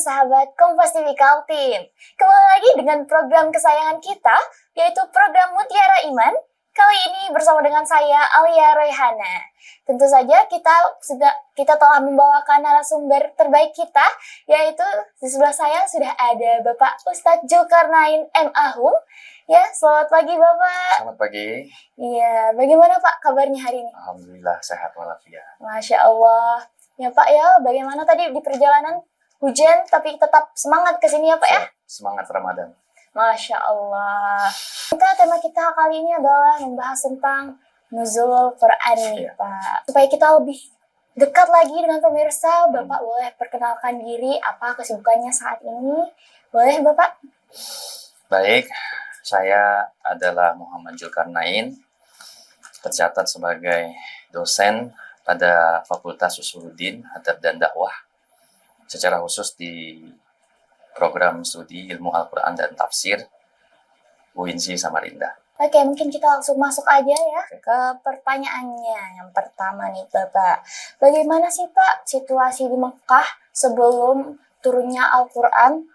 sahabat Kompas TV Kaltim. Kembali lagi dengan program kesayangan kita, yaitu program Mutiara Iman. Kali ini bersama dengan saya, Alia Royhana. Tentu saja kita telah membawakan narasumber terbaik kita, yaitu di sebelah saya sudah ada Bapak Ustadz Zulkarnain M. Ahum. Ya, selamat pagi Bapak. Selamat pagi. Iya, bagaimana Pak kabarnya hari ini? Alhamdulillah sehat walafiat. Masya Allah. Ya Pak ya, bagaimana tadi di perjalanan hujan tapi tetap semangat ke sini ya Pak ya? Semangat Ramadan. Masya Allah. Tema kita kali ini adalah membahas tentang nuzul Quran nih Pak. Supaya kita lebih dekat lagi dengan pemirsa, Bapak boleh perkenalkan diri, apa kesibukannya saat ini? Boleh Bapak? Baik, saya adalah Muhammad Zulkarnain, tercatat sebagai dosen pada Fakultas Usuluddin, Adab dan Dakwah, secara khusus di program studi Ilmu Al-Quran dan Tafsir UINSI Samarinda. Oke, mungkin kita langsung masuk aja ya ke pertanyaannya. Yang pertama nih Bapak, bagaimana sih Pak situasi di Mekah sebelum turunnya Al-Quran?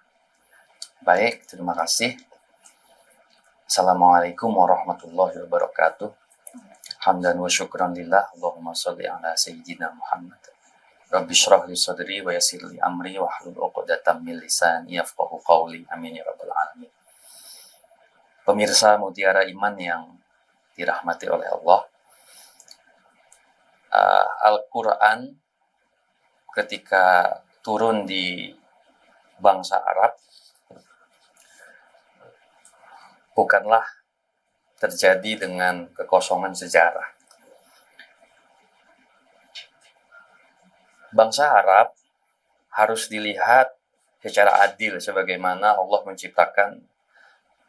Baik, terima kasih. Assalamualaikum warahmatullahi wabarakatuh. Hamdan wa syukran lillah, Allahumma sholli ala sayyidina Muhammad. Rabbi shrah li sadri wa yassir li amri wa hlul 'uqdatam min lisani yafqahu qawli. Amin ya rabbal alamin. Pemirsa Mutiara Iman yang dirahmati oleh Allah, Al-Quran ketika turun di bangsa Arab bukanlah terjadi dengan kekosongan sejarah. Bangsa Arab harus dilihat secara adil sebagaimana Allah menciptakan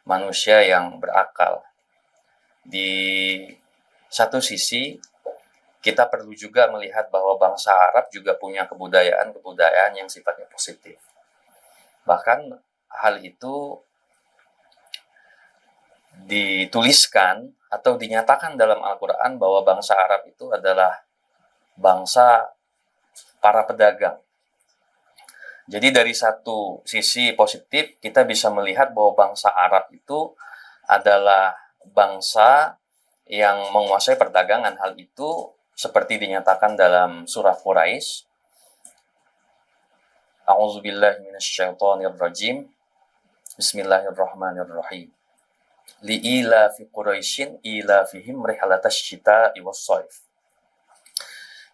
manusia yang berakal. Di satu sisi, kita perlu juga melihat bahwa bangsa Arab juga punya kebudayaan yang sifatnya positif. Bahkan hal itu dituliskan atau dinyatakan dalam Al-Quran bahwa bangsa Arab itu adalah bangsa para pedagang. Jadi dari satu sisi positif, kita bisa melihat bahwa bangsa Arab itu adalah bangsa yang menguasai perdagangan. Hal itu seperti dinyatakan dalam surah Quraisy. A'udzubillahi minasyaitonirrajim. Bismillahirrahmanirrahim. Li'ila fi Quraisyin ila fihim rihlatash syita'i was-shaif.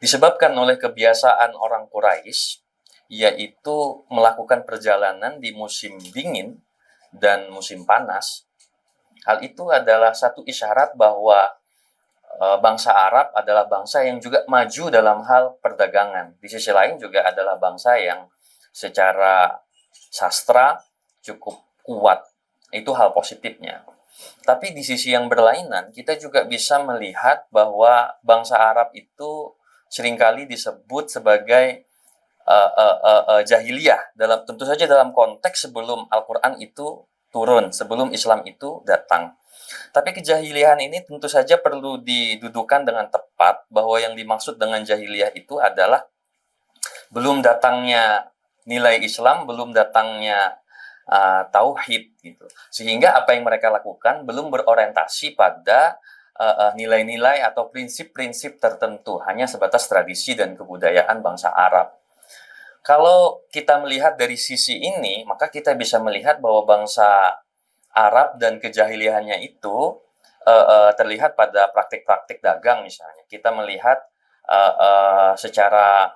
Disebabkan oleh kebiasaan orang Quraisy, yaitu melakukan perjalanan di musim dingin dan musim panas. Hal itu adalah satu isyarat bahwa bangsa Arab adalah bangsa yang juga maju dalam hal perdagangan. Di sisi lain juga adalah bangsa yang secara sastra cukup kuat. Itu hal positifnya. Tapi di sisi yang berlainan, kita juga bisa melihat bahwa bangsa Arab itu seringkali disebut sebagai jahiliyah, tentu saja dalam konteks sebelum Al-Quran itu turun, sebelum Islam itu datang. Tapi kejahiliahan ini tentu saja perlu didudukan dengan tepat bahwa yang dimaksud dengan jahiliyah itu adalah belum datangnya nilai Islam, belum datangnya tauhid gitu. Sehingga apa yang mereka lakukan belum berorientasi pada nilai-nilai atau prinsip-prinsip tertentu, hanya sebatas tradisi dan kebudayaan bangsa Arab. Kalau kita melihat dari sisi ini, maka kita bisa melihat bahwa bangsa Arab dan kejahiliahannya itu terlihat pada praktik-praktik dagang misalnya. Kita melihat secara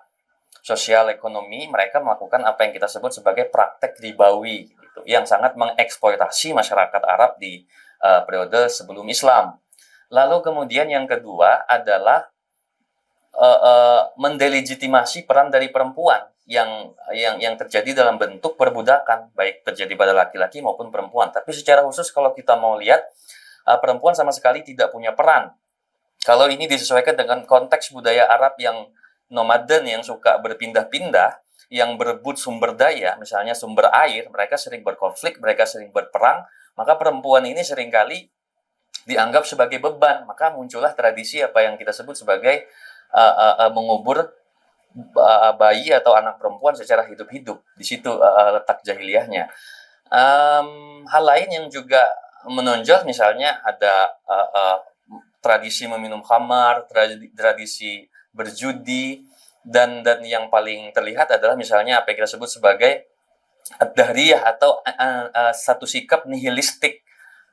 sosial ekonomi, mereka melakukan apa yang kita sebut sebagai praktek ribawi, gitu, yang sangat mengeksploitasi masyarakat Arab di periode sebelum Islam. Lalu kemudian yang kedua adalah mendelegitimasi peran dari perempuan yang terjadi dalam bentuk perbudakan, baik terjadi pada laki-laki maupun perempuan. Tapi secara khusus kalau kita mau lihat, perempuan sama sekali tidak punya peran. Kalau ini disesuaikan dengan konteks budaya Arab yang nomaden, yang suka berpindah-pindah, yang berebut sumber daya, misalnya sumber air, mereka sering berkonflik, mereka sering berperang, maka perempuan ini seringkali dianggap sebagai beban. Maka muncullah tradisi apa yang kita sebut sebagai mengubur bayi atau anak perempuan secara hidup-hidup. Di situ letak jahiliyahnya. Hal lain yang juga menonjol misalnya ada tradisi meminum khamar, tradisi berjudi, dan yang paling terlihat adalah misalnya apa yang kita sebut sebagai ad-dahriyah atau satu sikap nihilistik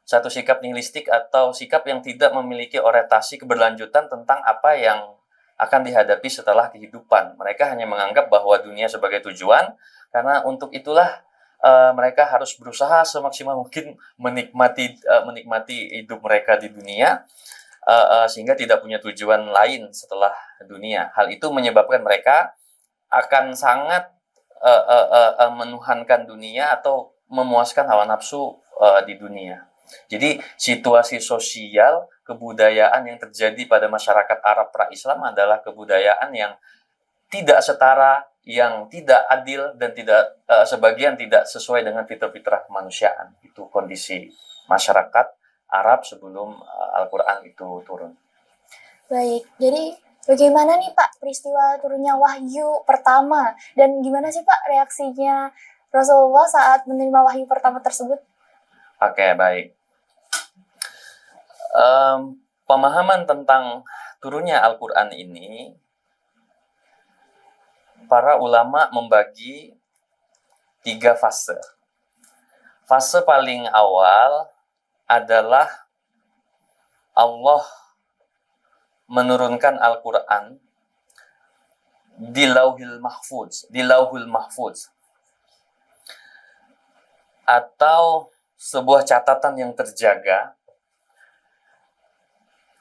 atau sikap yang tidak memiliki orientasi keberlanjutan tentang apa yang akan dihadapi setelah kehidupan. Mereka hanya menganggap bahwa dunia sebagai tujuan, karena untuk itulah mereka harus berusaha semaksimal mungkin menikmati hidup mereka di dunia, sehingga tidak punya tujuan lain setelah dunia. Hal itu menyebabkan mereka akan sangat menuhankan dunia atau memuaskan hawa nafsu di dunia. Jadi situasi sosial kebudayaan yang terjadi pada masyarakat Arab pra-Islam adalah kebudayaan yang tidak setara, yang tidak adil, dan tidak sebagian tidak sesuai dengan fitrah-fitrah kemanusiaan. Itu kondisi masyarakat Arab sebelum Al-Quran itu turun. Baik, jadi bagaimana nih Pak peristiwa turunnya wahyu pertama? Dan gimana sih Pak reaksinya Rasulullah saat menerima wahyu pertama tersebut? Oke, baik. Pemahaman tentang turunnya Al-Quran ini, para ulama membagi 3 fase. Fase paling awal adalah Allah menurunkan Al-Quran di Lauhul Mahfuz, atau sebuah catatan yang terjaga.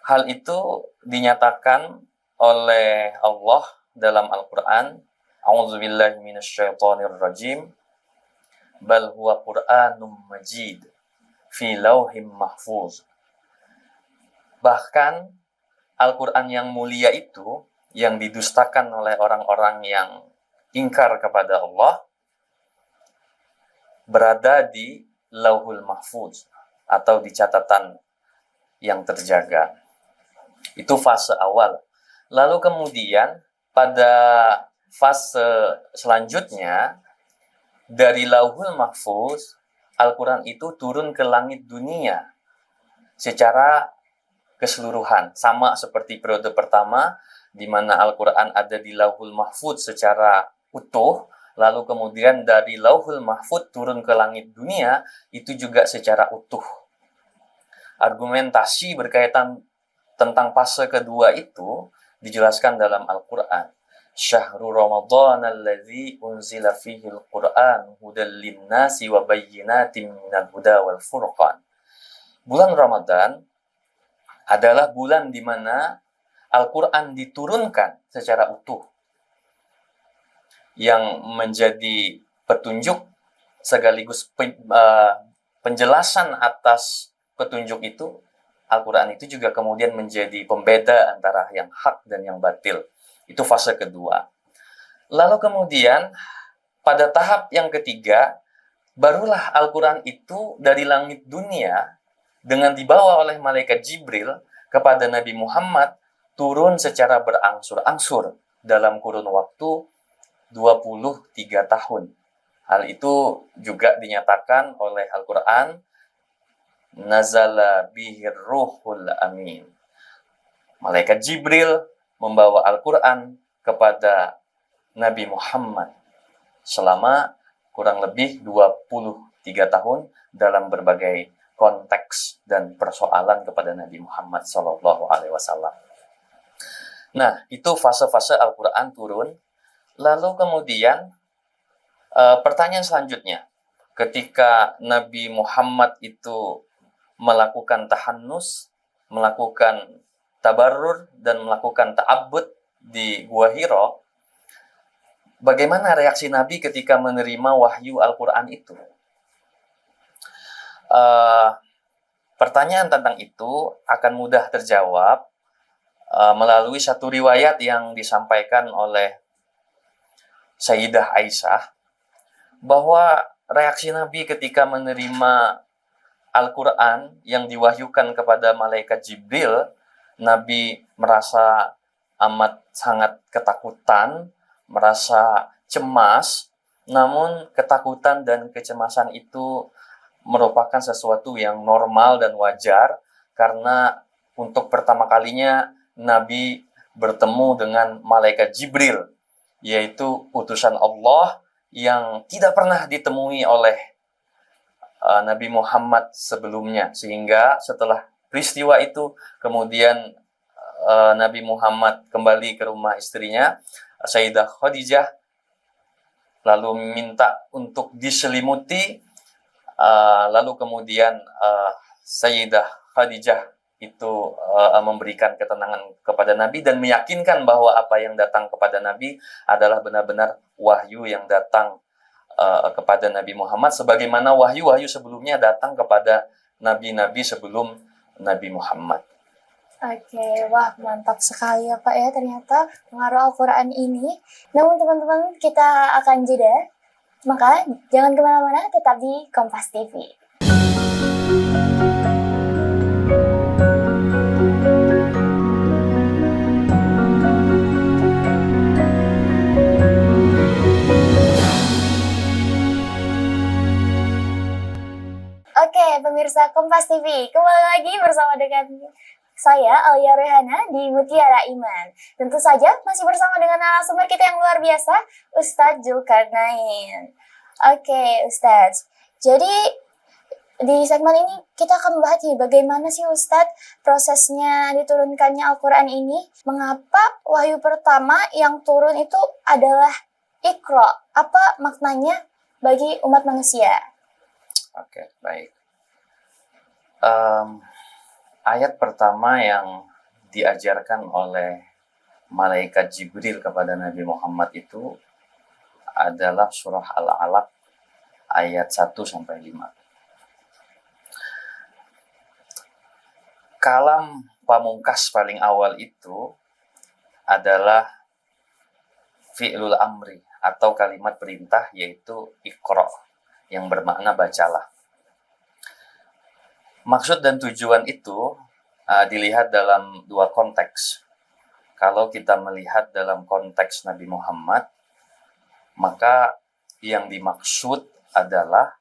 Hal itu dinyatakan oleh Allah dalam Al-Quran, A'udzubillahi minasyaitonirrajim, bal huwa Qur'anum majid fi lauhim mahfuz. Bahkan Al-Quran yang mulia itu, yang didustakan oleh orang-orang yang ingkar kepada Allah, berada di Lauhul Mahfuz atau di catatan yang terjaga. Itu fase awal. Lalu kemudian pada fase selanjutnya, dari Lauhul Mahfuz, Al-Quran itu turun ke langit dunia secara keseluruhan. Sama seperti periode pertama, di mana Al-Quran ada di Lauhul Mahfuz secara utuh, lalu kemudian dari Lauhul Mahfuz turun ke langit dunia, itu juga secara utuh. Argumentasi berkaitan tentang fase kedua itu dijelaskan dalam Al-Quran. Syahrul Ramadan alladzi unzila fihi al-Quran hudal linnasi wa bayyinatin minal huda wal furqan. Bulan Ramadan adalah bulan di mana Al-Quran diturunkan secara utuh, yang menjadi petunjuk sekaligus penjelasan atas petunjuk itu. Al-Quran itu juga kemudian menjadi pembeda antara yang hak dan yang batil. Itu fase kedua. Lalu kemudian pada tahap yang ketiga, barulah Al-Quran itu dari langit dunia dengan dibawa oleh malaikat Jibril kepada Nabi Muhammad turun secara berangsur-angsur dalam kurun waktu 23 tahun. Hal itu juga dinyatakan oleh Al-Quran, nazala bihir ruhul amin. Malaikat Jibril membawa Al-Quran kepada Nabi Muhammad selama kurang lebih 23 tahun dalam berbagai konteks dan persoalan kepada Nabi Muhammad SAW. Nah, itu fase-fase Al-Quran turun. Lalu kemudian pertanyaan selanjutnya, ketika Nabi Muhammad itu melakukan tahannus, melakukan tabarrur, dan melakukan ta'abbud di Gua Hira, bagaimana reaksi Nabi ketika menerima wahyu Al-Quran itu? Pertanyaan tentang itu akan mudah terjawab melalui satu riwayat yang disampaikan oleh Sayyidah Aisyah, bahwa reaksi Nabi ketika menerima Al-Quran yang diwahyukan kepada malaikat Jibril, Nabi merasa amat sangat ketakutan, merasa cemas, namun ketakutan dan kecemasan itu merupakan sesuatu yang normal dan wajar, karena untuk pertama kalinya Nabi bertemu dengan malaikat Jibril, yaitu utusan Allah yang tidak pernah ditemui oleh Nabi Muhammad sebelumnya. Sehingga setelah peristiwa itu, kemudian Nabi Muhammad kembali ke rumah istrinya, Sayyidah Khadijah, lalu minta untuk diselimuti. Lalu kemudian Sayyidah Khadijah itu memberikan ketenangan kepada Nabi dan meyakinkan bahwa apa yang datang kepada Nabi adalah benar-benar wahyu yang datang kepada Nabi Muhammad, sebagaimana wahyu-wahyu sebelumnya datang kepada nabi-nabi sebelum Nabi Muhammad. Oke, wah mantap sekali ya Pak ya ternyata pengaruh Al-Quran ini. Namun teman-teman kita akan jeda, maka jangan kemana-mana, tetap di Kompas TV. Oke, pemirsa Kompas TV, kembali lagi bersama dengan saya, Alia Rehana, di Mutiara Iman. Tentu saja masih bersama dengan narasumber kita yang luar biasa, Ustadz Zulkarnain. Oke, Ustadz. Jadi, di segmen ini kita akan membahas nih, bagaimana sih Ustadz prosesnya diturunkannya Al-Quran ini? Mengapa wahyu pertama yang turun itu adalah Iqra? Apa maknanya bagi umat manusia? Oke, baik. Ayat pertama yang diajarkan oleh malaikat Jibril kepada Nabi Muhammad itu adalah surah Al-Alaq ayat 1-5. Kalam pamungkas paling awal itu adalah fi'lul amri atau kalimat perintah, yaitu Iqra, yang bermakna bacalah. Maksud dan tujuan itu dilihat dalam dua konteks. Kalau kita melihat dalam konteks Nabi Muhammad, maka yang dimaksud adalah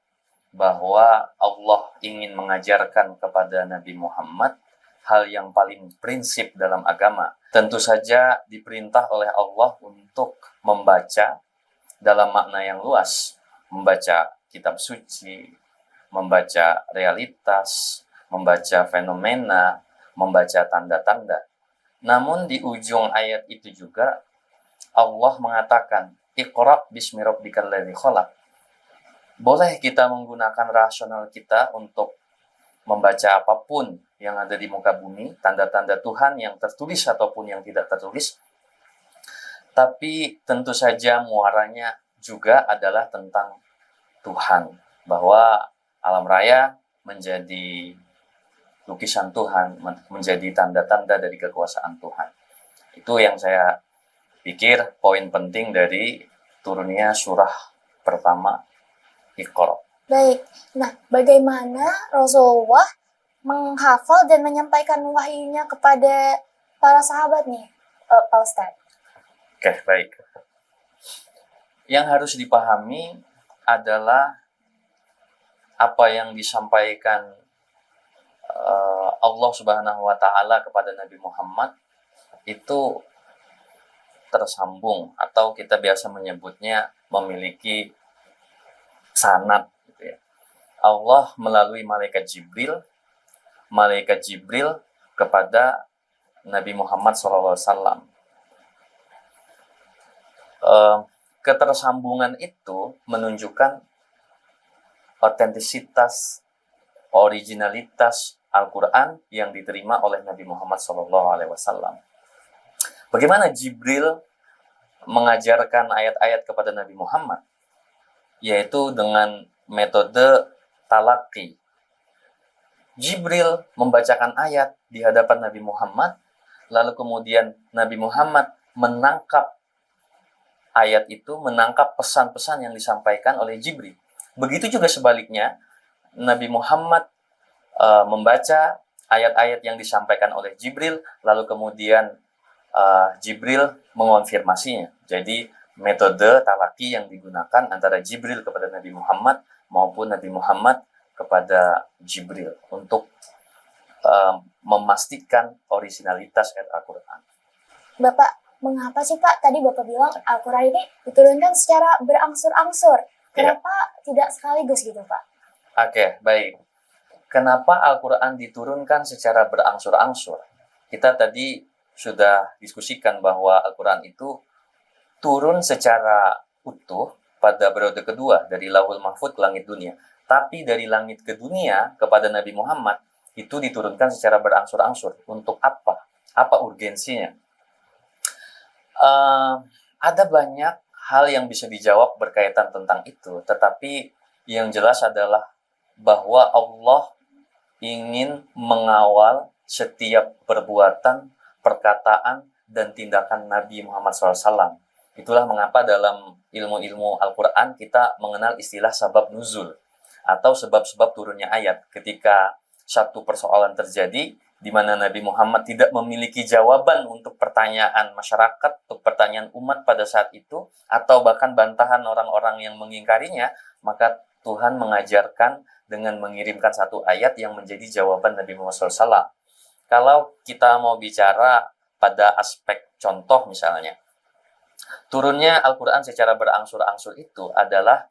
bahwa Allah ingin mengajarkan kepada Nabi Muhammad hal yang paling prinsip dalam agama. Tentu saja diperintah oleh Allah untuk membaca dalam makna yang luas, membaca kitab suci, membaca realitas, membaca fenomena, membaca tanda-tanda. Namun di ujung ayat itu juga Allah mengatakan, Iqra bismi rabbikal ladzi khalaq. Boleh kita menggunakan rasional kita untuk membaca apapun yang ada di muka bumi, tanda-tanda Tuhan yang tertulis ataupun yang tidak tertulis. Tapi tentu saja muaranya juga adalah tentang Tuhan, bahwa alam raya menjadi lukisan Tuhan, menjadi tanda-tanda dari kekuasaan Tuhan. Itu yang saya pikir poin penting dari turunnya surah pertama Iqra. Baik, nah bagaimana Rasulullah menghafal dan menyampaikan wahyunya kepada para sahabat nih, Pak Ustadz? Oke, baik. Yang harus dipahami adalah apa yang disampaikan Allah Subhanahu wa Ta'ala kepada Nabi Muhammad itu tersambung, atau kita biasa menyebutnya memiliki sanad gitu ya. Allah melalui malaikat Jibril kepada Nabi Muhammad SAW. Ketersambungan itu menunjukkan otentisitas, originalitas Al-Quran yang diterima oleh Nabi Muhammad SAW. Bagaimana Jibril mengajarkan ayat-ayat kepada Nabi Muhammad? Yaitu dengan metode talaqi. Jibril membacakan ayat di hadapan Nabi Muhammad, lalu kemudian Nabi Muhammad menangkap ayat itu, menangkap pesan-pesan yang disampaikan oleh Jibril. Begitu juga sebaliknya, Nabi Muhammad membaca ayat-ayat yang disampaikan oleh Jibril, lalu kemudian Jibril mengonfirmasinya. Jadi metode talaki yang digunakan antara Jibril kepada Nabi Muhammad maupun Nabi Muhammad kepada Jibril untuk memastikan originalitas ayat Al-Quran. Bapak, mengapa sih Pak tadi Bapak bilang Al-Quran ini diturunkan secara berangsur-angsur? Kenapa tidak sekaligus gitu Pak? Oke, baik. Kenapa Al-Quran diturunkan secara berangsur-angsur? Kita tadi sudah diskusikan bahwa Al-Quran itu turun secara utuh pada periode kedua dari Lauhul Mahfuz ke langit dunia. Tapi dari langit ke dunia kepada Nabi Muhammad itu diturunkan secara berangsur-angsur. Untuk apa? Apa urgensinya? Ada banyak hal yang bisa dijawab berkaitan tentang itu. Tetapi yang jelas adalah bahwa Allah ingin mengawal setiap perbuatan, perkataan, dan tindakan Nabi Muhammad SAW. Itulah mengapa dalam ilmu-ilmu Al-Quran kita mengenal istilah sabab nuzul atau sebab-sebab turunnya ayat. Ketika satu persoalan terjadi di mana Nabi Muhammad tidak memiliki jawaban untuk pertanyaan masyarakat, untuk pertanyaan umat pada saat itu, atau bahkan bantahan orang-orang yang mengingkarinya, maka Tuhan mengajarkan dengan mengirimkan satu ayat yang menjadi jawaban Nabi Muhammad SAW. Kalau kita mau bicara pada aspek contoh misalnya, turunnya Al-Quran secara berangsur-angsur itu adalah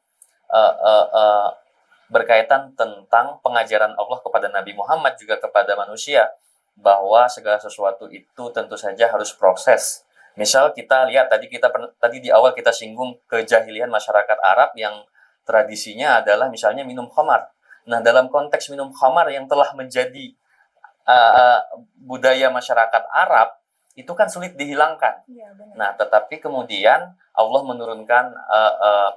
berkaitan tentang pengajaran Allah kepada Nabi Muhammad juga kepada manusia, bahwa segala sesuatu itu tentu saja harus proses. Misal kita lihat tadi di awal kita singgung kejahilian masyarakat Arab yang tradisinya adalah misalnya minum khamar. Nah, dalam konteks minum khamar yang telah menjadi budaya masyarakat Arab, itu kan sulit dihilangkan. Ya, benar. Nah, tetapi kemudian Allah menurunkan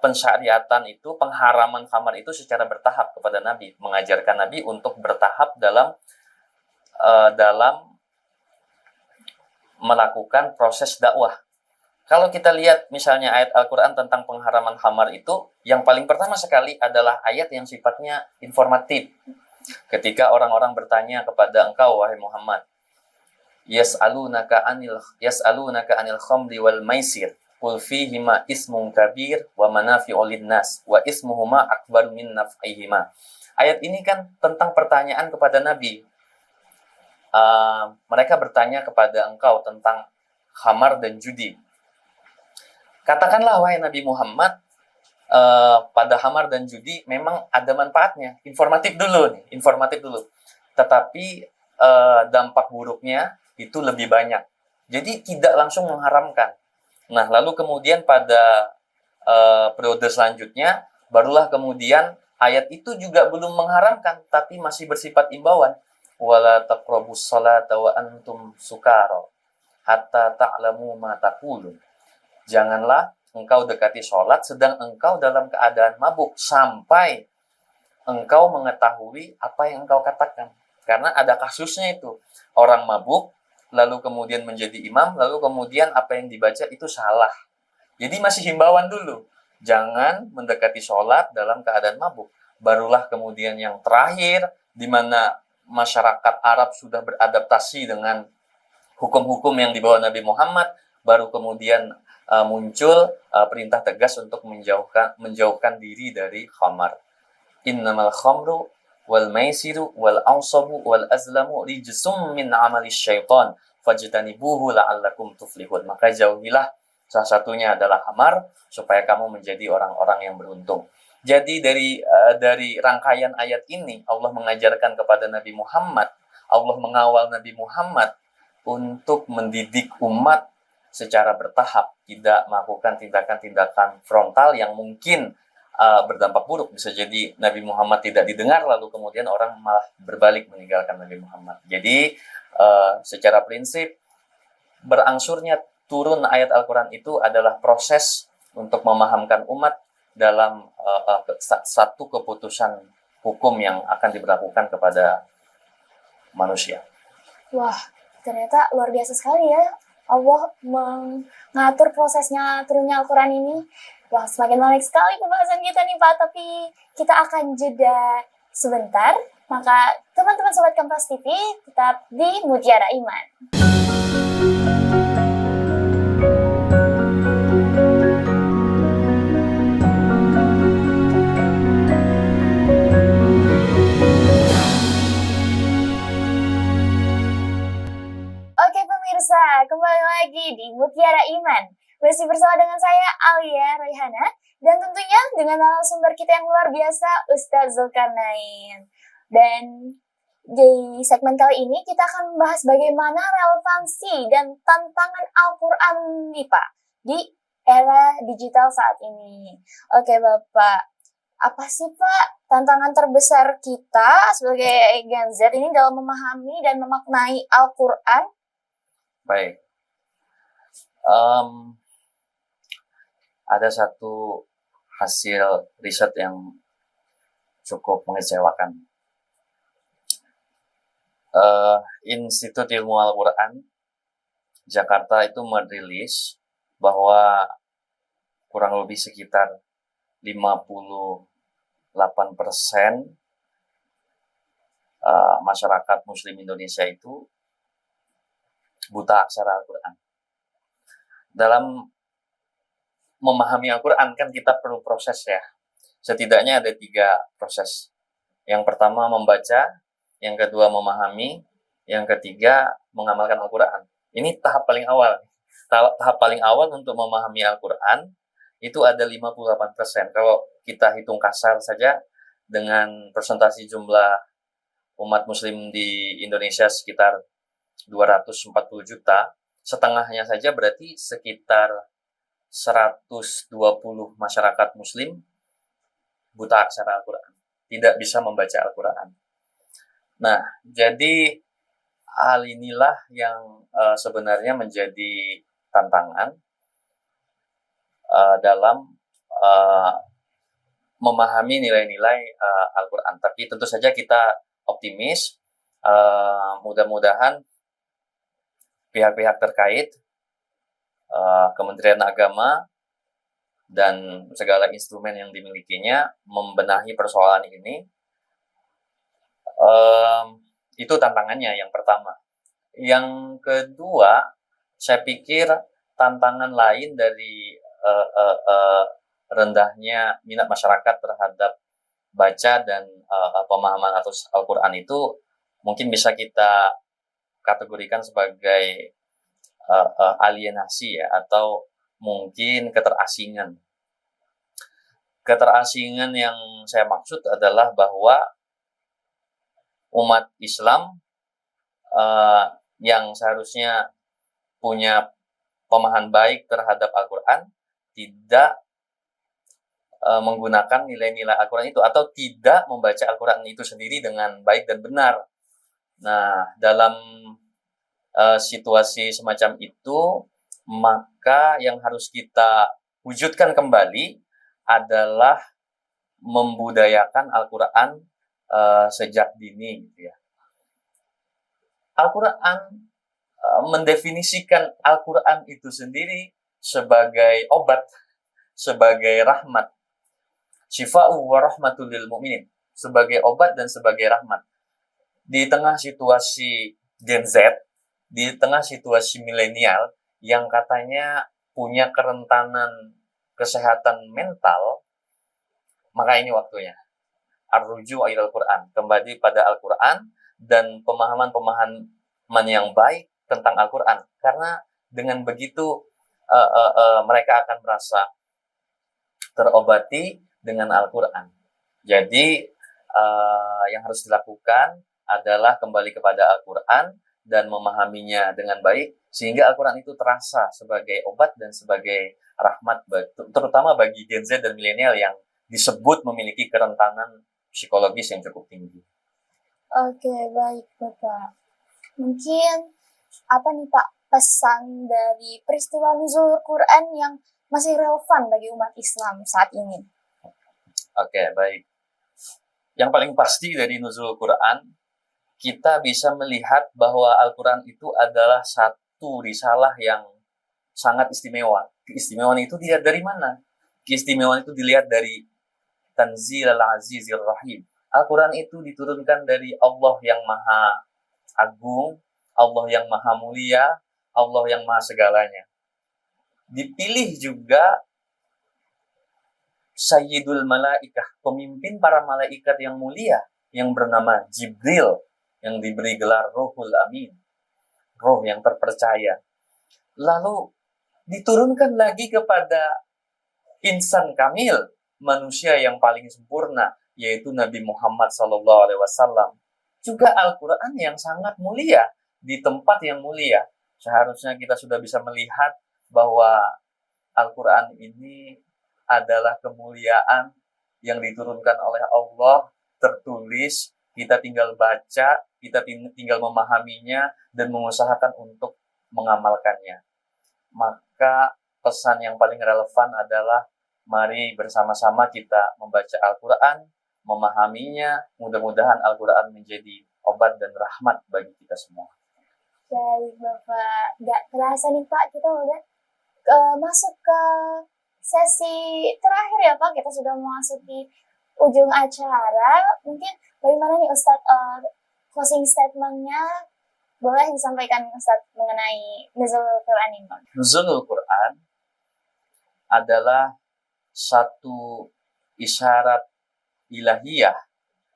pensyariatan itu, pengharaman khamar itu secara bertahap kepada Nabi, mengajarkan Nabi untuk bertahap dalam melakukan proses dakwah. Kalau kita lihat misalnya ayat Al-Quran tentang pengharaman khamar itu, yang paling pertama sekali adalah ayat yang sifatnya informatif. Ketika orang-orang bertanya kepada engkau, wahai Muhammad, yas'alunaka anil khamri wal maisir qul fihima ismun kabir wa manafi'u lin-nas wa ismuhuma akbar min naf'ihima. Ayat ini kan tentang pertanyaan kepada Nabi. Mereka bertanya kepada engkau tentang khamar dan judi. Katakanlah wahai Nabi Muhammad, pada khamar dan judi memang ada manfaatnya. Informatif dulu. Tetapi dampak buruknya itu lebih banyak. Jadi tidak langsung mengharamkan. Nah, lalu kemudian pada periode selanjutnya, barulah kemudian ayat itu juga belum mengharamkan, tapi masih bersifat imbauan. Wala taqrabus salata wa antum sukara hatta ta'lamu ma taqulun. Janganlah engkau dekati sholat sedang engkau dalam keadaan mabuk sampai engkau mengetahui apa yang engkau katakan. Karena ada kasusnya itu. Orang mabuk, lalu kemudian menjadi imam, lalu kemudian apa yang dibaca itu salah. Jadi masih himbauan dulu. Jangan mendekati sholat dalam keadaan mabuk. Barulah kemudian yang terakhir, di mana masyarakat Arab sudah beradaptasi dengan hukum-hukum yang dibawa Nabi Muhammad, baru kemudian muncul perintah tegas untuk menjauhkan diri dari khamar. Innamal khamru wal maisiru wal ansabu wal azlamu rijsum min amali syaitan fajtanibuhu la'allakum tuflihun. Maka jauhilah, salah satunya adalah khamar, supaya kamu menjadi orang-orang yang beruntung. Jadi dari rangkaian ayat ini Allah mengajarkan kepada Nabi Muhammad, Allah mengawal Nabi Muhammad untuk mendidik umat secara bertahap, tidak melakukan tindakan-tindakan frontal yang mungkin berdampak buruk. Bisa jadi Nabi Muhammad tidak didengar, lalu kemudian orang malah berbalik meninggalkan Nabi Muhammad. Jadi secara prinsip, berangsurnya turun ayat Al-Quran itu adalah proses untuk memahamkan umat dalam satu keputusan hukum yang akan diberlakukan kepada manusia. Wah, ternyata luar biasa sekali ya Allah mengatur prosesnya turunnya Al-Quran ini. Wah, semakin menarik sekali pembahasan kita nih Pak, tapi kita akan jeda sebentar. Maka teman-teman Sobat Kompas TV tetap di Mutiara Iman. Masih bersama dengan saya, Alia Royhana, dan tentunya dengan narasumber kita yang luar biasa, Ustadz Zulkarnain. Dan di segmen kali ini kita akan membahas bagaimana relevansi dan tantangan Al-Quran nih Pak, di era digital saat ini. Oke Bapak, apa sih Pak tantangan terbesar kita sebagai Gen Z ini dalam memahami dan memaknai Al-Quran? Baik. Ada satu hasil riset yang cukup mengecewakan. Institut Ilmu Al-Quran Jakarta itu merilis bahwa kurang lebih sekitar 58% masyarakat Muslim Indonesia itu buta aksara Al-Quran. Dalam memahami Al-Quran kan kita perlu proses ya. Setidaknya ada 3 proses. Yang pertama membaca, yang kedua memahami, yang ketiga mengamalkan Al-Quran. Ini tahap paling awal. Tahap paling awal untuk memahami Al-Quran itu ada 58%. Kalau kita hitung kasar saja dengan presentasi jumlah umat muslim di Indonesia sekitar 240 juta, setengahnya saja berarti sekitar 120 masyarakat muslim buta aksara Al-Quran, tidak bisa membaca Al-Quran. Nah, jadi hal inilah yang sebenarnya menjadi tantangan dalam memahami nilai-nilai Al-Quran. Tapi tentu saja kita optimis, mudah-mudahan pihak-pihak terkait, Kementerian Agama, dan segala instrumen yang dimilikinya membenahi persoalan ini. Itu tantangannya yang pertama. Yang kedua, saya pikir tantangan lain dari rendahnya minat masyarakat terhadap baca dan pemahaman atas Al-Quran itu mungkin bisa kita kategorikan sebagai alienasi ya, atau mungkin keterasingan. Keterasingan yang saya maksud adalah bahwa umat Islam yang seharusnya punya pemahaman baik terhadap Al-Quran tidak menggunakan nilai-nilai Al-Quran itu, atau tidak membaca Al-Quran itu sendiri dengan baik dan benar. Nah, dalam situasi semacam itu, maka yang harus kita wujudkan kembali adalah membudayakan Al-Quran sejak dini, gitu ya. Al-Quran mendefinisikan Al-Quran itu sendiri sebagai obat, sebagai rahmat. Syifa'u wa rahmatul lil mu'minin, sebagai obat dan sebagai rahmat. Di tengah situasi Gen Z, di tengah situasi milenial yang katanya punya kerentanan kesehatan mental, maka ini waktunya. Ar-ruju' ilal Quran, kembali pada Al-Quran dan pemahaman yang baik tentang Al-Quran. Karena dengan begitu mereka akan merasa terobati dengan Al-Quran. Jadi yang harus dilakukan adalah kembali kepada Al-Quran dan memahaminya dengan baik, sehingga Al-Quran itu terasa sebagai obat dan sebagai rahmat, terutama bagi Gen Z dan milenial yang disebut memiliki kerentanan psikologis yang cukup tinggi. Oke, baik Bapak. Mungkin apa nih Pak pesan dari peristiwa nuzul Quran yang masih relevan bagi umat Islam saat ini? Oke, baik. Yang paling pasti dari nuzul Quran, kita bisa melihat bahwa Al-Quran itu adalah satu risalah yang sangat istimewa. Keistimewaan itu dilihat dari mana? Keistimewaan itu dilihat dari Tanzil al-Azizir Rahim. Al-Quran itu diturunkan dari Allah yang Maha Agung, Allah yang Maha Mulia, Allah yang Maha Segalanya. Dipilih juga Sayyidul Malaikah, pemimpin para malaikat yang mulia, yang bernama Jibril, yang diberi gelar Ruhul Amin, roh yang terpercaya. Lalu diturunkan lagi kepada insan kamil, manusia yang paling sempurna, yaitu Nabi Muhammad SAW. Juga Al-Quran yang sangat mulia, di tempat yang mulia. Seharusnya kita sudah bisa melihat bahwa Al-Quran ini adalah kemuliaan yang diturunkan oleh Allah, tertulis, kita tinggal baca, kita tinggal memahaminya, dan mengusahakan untuk mengamalkannya. Maka pesan yang paling relevan adalah mari bersama-sama kita membaca Al-Quran, memahaminya, mudah-mudahan Al-Quran menjadi obat dan rahmat bagi kita semua. Baik Bapak, nggak terasa nih Pak, kita udah masuk ke sesi terakhir ya Pak, kita sudah memasuki ujung acara. Mungkin bagaimana nih Ustadz closing statement-nya, boleh disampaikan Ustadz mengenai Nuzulul Quran ini? Nuzulul Quran adalah satu isyarat ilahiyah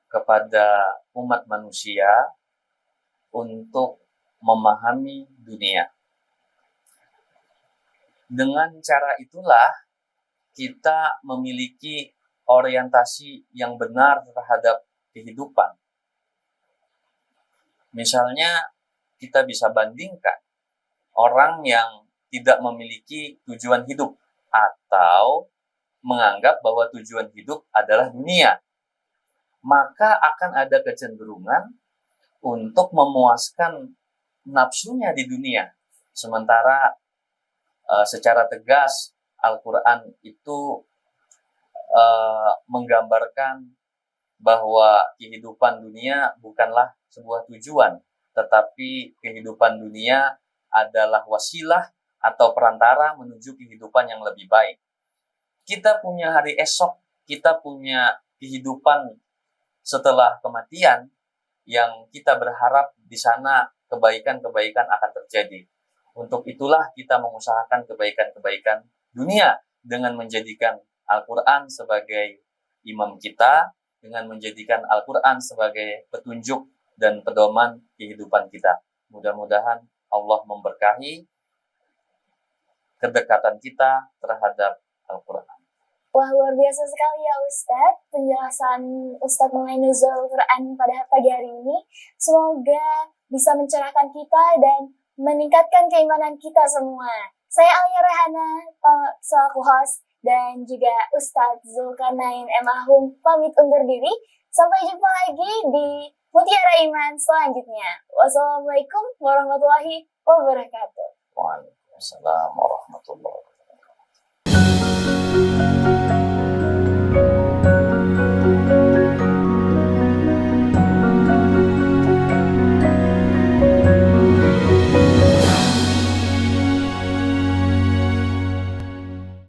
kepada umat manusia untuk memahami dunia. Dengan cara itulah kita memiliki orientasi yang benar terhadap kehidupan. Misalnya, kita bisa bandingkan orang yang tidak memiliki tujuan hidup atau menganggap bahwa tujuan hidup adalah dunia, maka akan ada kecenderungan untuk memuaskan nafsunya di dunia. Sementara secara tegas Al-Quran itu menggambarkan bahwa kehidupan dunia bukanlah sebuah tujuan, tetapi kehidupan dunia adalah wasilah atau perantara menuju kehidupan yang lebih baik. Kita punya hari esok, kita punya kehidupan setelah kematian yang kita berharap di sana kebaikan-kebaikan akan terjadi. Untuk itulah kita mengusahakan kebaikan-kebaikan dunia dengan menjadikan Al-Quran sebagai imam kita, dengan menjadikan Al-Quran sebagai petunjuk dan pedoman kehidupan kita. Mudah-mudahan Allah memberkahi kedekatan kita terhadap Al-Quran. Wah, luar biasa sekali ya Ustadz, penjelasan Ustadz mengenai Nuzulul Quran pada pagi hari ini. Semoga bisa mencerahkan kita dan meningkatkan keimanan kita semua. Saya Alia Rehana, selaku host, dan juga Ustadz Zulkarnain M. Ahung pamit undur diri. Sampai jumpa lagi di Mutiara Iman selanjutnya. Wassalamualaikum warahmatullahi wabarakatuh. Waalaikumsalam warahmatullahi wabarakatuh.